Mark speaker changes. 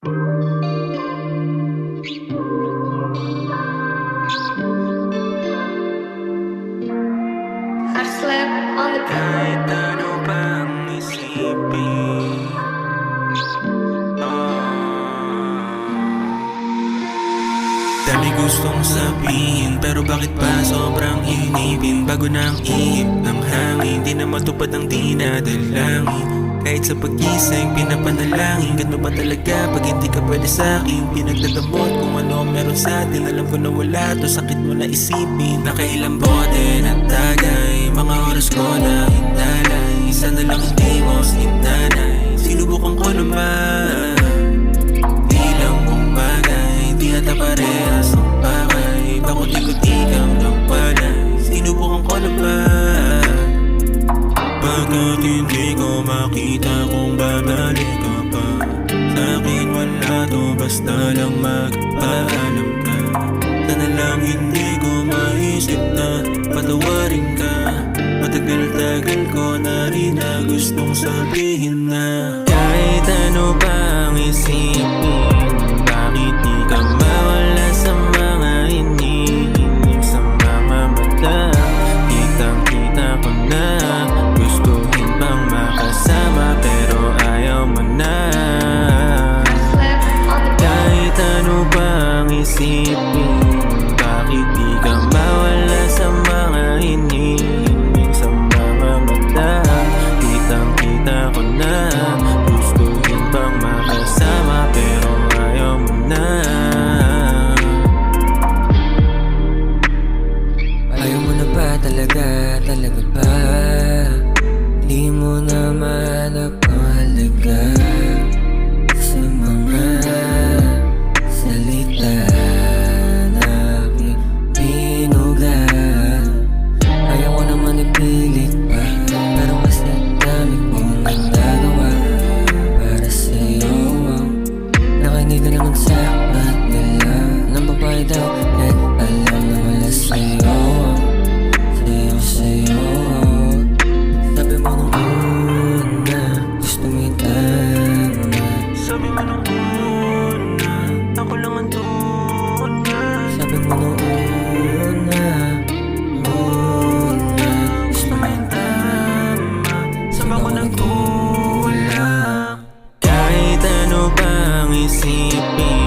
Speaker 1: Kahit ano pang isipin, dami gustong sabihin, pero bakit pa sobrang inipin? Bago na ang ihip ng hangin, di na matupad ang dinadalangin. Kahit sa pag-gising, pinapanalangin. Gano ba talaga pag hindi ka pwede sa'kin? Pinagdadamot kung ano meron sa'tin. Alam ko na wala to, sakit mo na isipin. Nakailang bote ng tagay, mga oras ko na hinalay. Isa na lang hindi mo sinanay. Sinubukan ko naman, di lang kung bagay. Di ata parehas ng bagay. Bakit ikot-ikang ng palay? Sinubukan ko naman, bakit hindi ko makita kung babalik ka pa? Sa'kin wala to, basta lang magpaalam ka. Sana lang hindi ko maisip na patawarin ka. Matagal-tagal ko na rin na gustong sabihin na kahit ano pang isipin, bakit di ka mawala sa mga hinihiling sa mga mata? Kitang-kita ko na gustuhin bang makasama, pero ayaw mo na. Kahit ano pang isipin, bakit di ka mawala sa mga hinihiling sa mga mata? Kitang-kita ko na gustuhin bang makasama, pero ayaw mo na.
Speaker 2: Ayaw mo na ba talaga, talaga ba? Di mo na mahanap ang halaga sa mga salita na binuga. Ayaw ko naman ipilit pa, pero mas dami kong nagagawa para sa'yo. Nakinig ka naman sa matala ng babae daw, kahit alam na wala sa'yo. Sabi mo nung una, gusto mo yung tama.
Speaker 1: Sabi mo nung una, ako lang ang tuna.
Speaker 2: Sabi mo nung una,
Speaker 1: Gusto mo yung tama, sabi ko nagkulang. Kahit ano pang isipin,